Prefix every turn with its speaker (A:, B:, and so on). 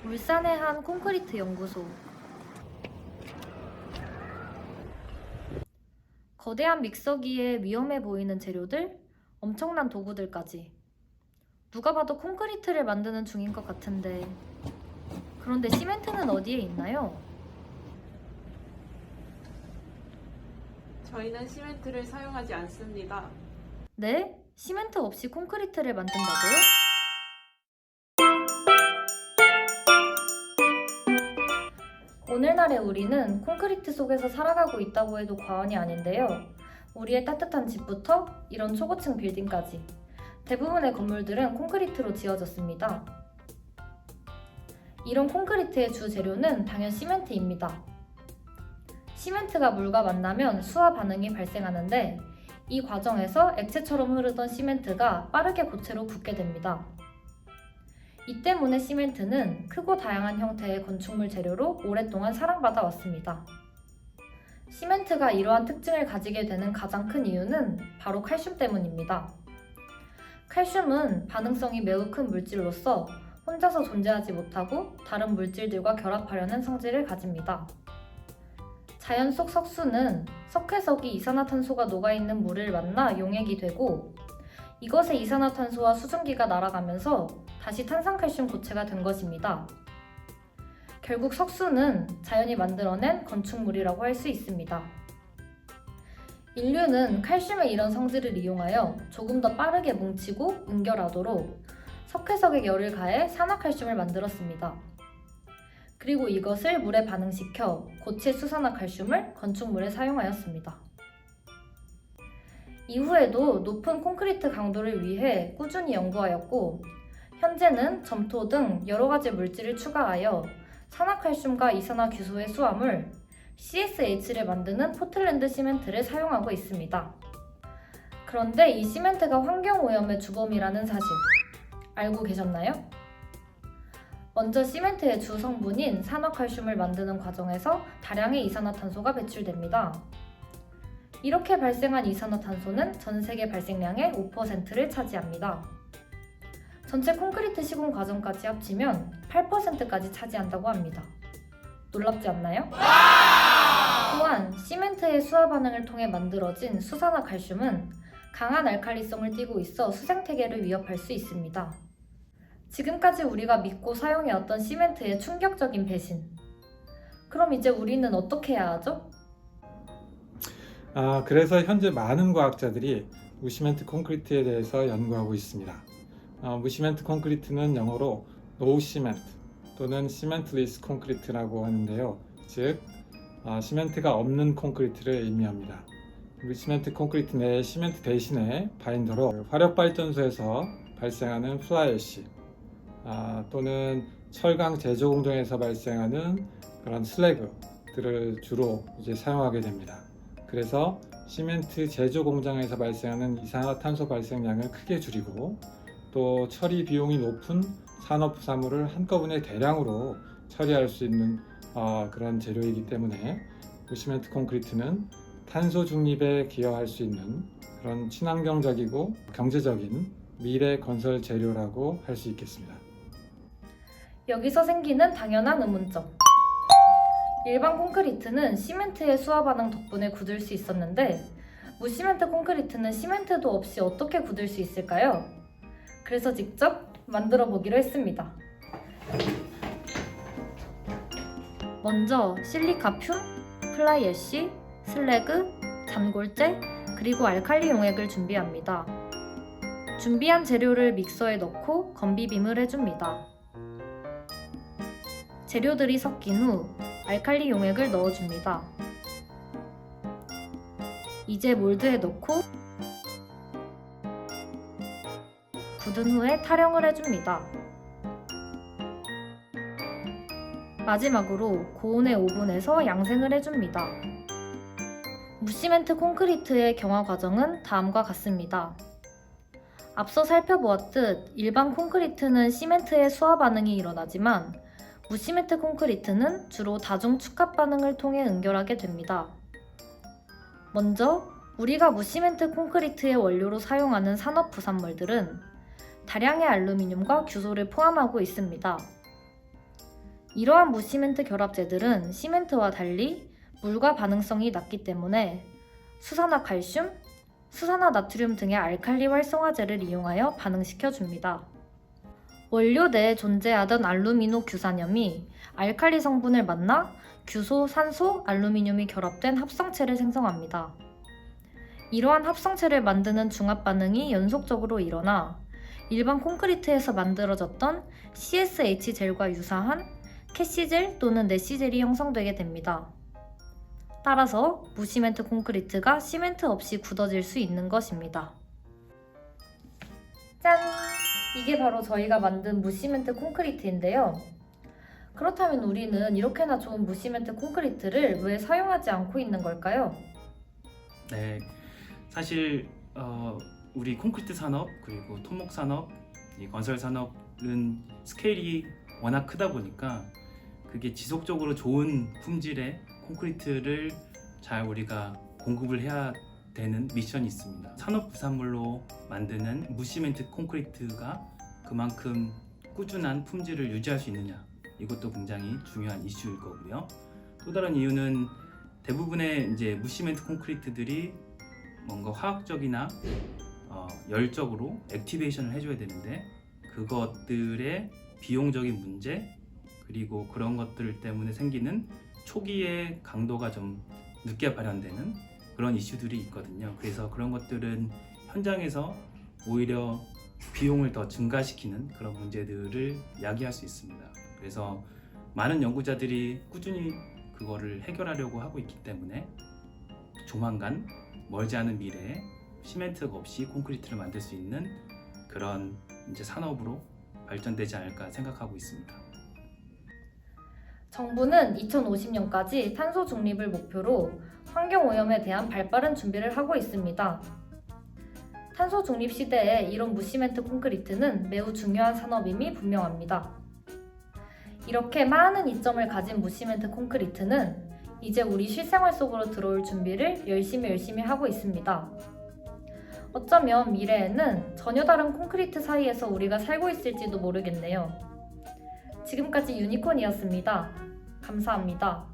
A: 울산의 한 콘크리트 연구소. 거대한 믹서기에 위험해 보이는 재료들, 엄청난 도구들까지. 누가 봐도 콘크리트를 만드는 중인 것 같은데. 그런데 시멘트는 어디에 있나요?
B: 저희는 시멘트를 사용하지 않습니다.
A: 네? 시멘트 없이 콘크리트를 만든다고요? 오늘날의 우리는 콘크리트 속에서 살아가고 있다고 해도 과언이 아닌데요. 우리의 따뜻한 집부터 이런 초고층 빌딩까지 대부분의 건물들은 콘크리트로 지어졌습니다. 이런 콘크리트의 주 재료는 당연 시멘트입니다. 시멘트가 물과 만나면 수화 반응이 발생하는데 이 과정에서 액체처럼 흐르던 시멘트가 빠르게 고체로 굳게 됩니다. 이 때문에 시멘트는 크고 다양한 형태의 건축물 재료로 오랫동안 사랑받아 왔습니다. 시멘트가 이러한 특징을 가지게 되는 가장 큰 이유는 바로 칼슘 때문입니다. 칼슘은 반응성이 매우 큰 물질로서 혼자서 존재하지 못하고 다른 물질들과 결합하려는 성질을 가집니다. 자연 속 석수는 석회석이 이산화탄소가 녹아있는 물을 만나 용액이 되고 이것의 이산화탄소와 수증기가 날아가면서 다시 탄산칼슘 고체가 된 것입니다. 결국 석수는 자연이 만들어낸 건축물이라고 할 수 있습니다. 인류는 칼슘의 이런 성질을 이용하여 조금 더 빠르게 뭉치고 응결하도록 석회석에 열을 가해 산화칼슘을 만들었습니다. 그리고 이것을 물에 반응시켜 고체 수산화칼슘을 건축물에 사용하였습니다. 이후에도 높은 콘크리트 강도를 위해 꾸준히 연구하였고 현재는 점토 등 여러 가지 물질을 추가하여 산화칼슘과 이산화규소의 수화물 CSH를 만드는 포틀랜드 시멘트를 사용하고 있습니다. 그런데 이 시멘트가 환경오염의 주범이라는 사실 알고 계셨나요? 먼저 시멘트의 주 성분인 산화칼슘을 만드는 과정에서 다량의 이산화탄소가 배출됩니다. 이렇게 발생한 이산화탄소는 전 세계 발생량의 5%를 차지합니다. 전체 콘크리트 시공 과정까지 합치면 8%까지 차지한다고 합니다. 놀랍지 않나요? 또한 시멘트의 수화 반응을 통해 만들어진 수산화칼슘은 강한 알칼리성을 띠고 있어 수생태계를 위협할 수 있습니다. 지금까지 우리가 믿고 사용해왔던 시멘트의 충격적인 배신. 그럼 이제 우리는 어떻게 해야 하죠?
C: 그래서 현재 많은 과학자들이 무시멘트 콘크리트에 대해서 연구하고 있습니다. 무시멘트 콘크리트는 영어로 No Cement 또는 Cementless 콘크리트라고 하는데요. 즉, 시멘트가 없는 콘크리트를 의미합니다. 무시멘트 콘크리트 내에 시멘트 대신에 바인더로 화력발전소에서 발생하는 플라이애쉬 또는 철강 제조 공정에서 발생하는 그런 슬래그들을 주로 사용하게 됩니다. 그래서 시멘트 제조 공장에서 발생하는 이산화탄소 발생량을 크게 줄이고 또 처리 비용이 높은 산업 부산물을 한꺼번에 대량으로 처리할 수 있는 그런 재료이기 때문에 무시멘트 콘크리트는 탄소 중립에 기여할 수 있는 그런 친환경적이고 경제적인 미래 건설 재료라고 할 수 있겠습니다.
A: 여기서 생기는 당연한 의문점. 일반 콘크리트는 시멘트의 수화 반응 덕분에 굳을 수 있었는데 무시멘트 콘크리트는 시멘트도 없이 어떻게 굳을 수 있을까요? 그래서 직접 만들어 보기로 했습니다. 먼저 실리카 듐, 플라이애쉬, 슬래그, 잔골재, 그리고 알칼리 용액을 준비합니다. 준비한 재료를 믹서에 넣고 건비빔을 해줍니다. 재료들이 섞인 후 알칼리 용액을 넣어줍니다. 이제 몰드에 넣고 굳은 후에 타령을 해줍니다. 마지막으로 고온의 오븐에서 양생을 해줍니다. 무시멘트 콘크리트의 경화 과정은 다음과 같습니다. 앞서 살펴보았듯 일반 콘크리트는 시멘트의 수화 반응이 일어나지만 무시멘트 콘크리트는 주로 다중 축합 반응을 통해 응결하게 됩니다. 먼저 우리가 무시멘트 콘크리트의 원료로 사용하는 산업 부산물들은 다량의 알루미늄과 규소를 포함하고 있습니다. 이러한 무시멘트 결합제들은 시멘트와 달리 물과 반응성이 낮기 때문에 수산화칼슘, 수산화나트륨 등의 알칼리 활성화제를 이용하여 반응시켜줍니다. 원료 내에 존재하던 알루미노 규산염이 알칼리 성분을 만나 규소, 산소, 알루미늄이 결합된 합성체를 생성합니다. 이러한 합성체를 만드는 중합 반응이 연속적으로 일어나 일반 콘크리트에서 만들어졌던 CSH 젤과 유사한 캐시젤 또는 내시젤이 형성되게 됩니다. 따라서 무시멘트 콘크리트가 시멘트 없이 굳어질 수 있는 것입니다. 짠! 이게 바로 저희가 만든 무시멘트 콘크리트인데요. 그렇다면 우리는 이렇게나 좋은 무시멘트 콘크리트를 왜 사용하지 않고 있는 걸까요?
D: 네, 사실 우리 콘크리트 산업 그리고 토목 산업, 이 건설 산업은 스케일이 워낙 크다 보니까 그게 지속적으로 좋은 품질의 콘크리트를 잘 우리가 공급을 해야 되는 미션이 있습니다. 산업 부산물로 만드는 무시멘트 콘크리트가 그만큼 꾸준한 품질을 유지할 수 있느냐, 이것도 굉장히 중요한 이슈일 거고요. 또 다른 이유는 대부분의 이제 무시멘트 콘크리트들이 뭔가 화학적이나 열적으로 액티베이션을 해줘야 되는데 그것들의 비용적인 문제, 그리고 그런 것들 때문에 생기는 초기의 강도가 좀 늦게 발현되는 그런 이슈들이 있거든요. 그래서 그런 것들은 현장에서 오히려 비용을 더 증가시키는 그런 문제들을 야기할 수 있습니다. 그래서 많은 연구자들이 꾸준히 그거를 해결하려고 하고 있기 때문에 조만간 멀지 않은 미래에 시멘트가 없이 콘크리트를 만들 수 있는 그런 이제 산업으로 발전되지 않을까 생각하고 있습니다.
A: 정부는 2050년까지 탄소 중립을 목표로 환경오염에 대한 발빠른 준비를 하고 있습니다. 탄소 중립 시대에 이런 무시멘트 콘크리트는 매우 중요한 산업임이 분명합니다. 이렇게 많은 이점을 가진 무시멘트 콘크리트는 이제 우리 실생활 속으로 들어올 준비를 열심히 하고 있습니다. 어쩌면 미래에는 전혀 다른 콘크리트 사이에서 우리가 살고 있을지도 모르겠네요. 지금까지 유니콘이었습니다. 감사합니다.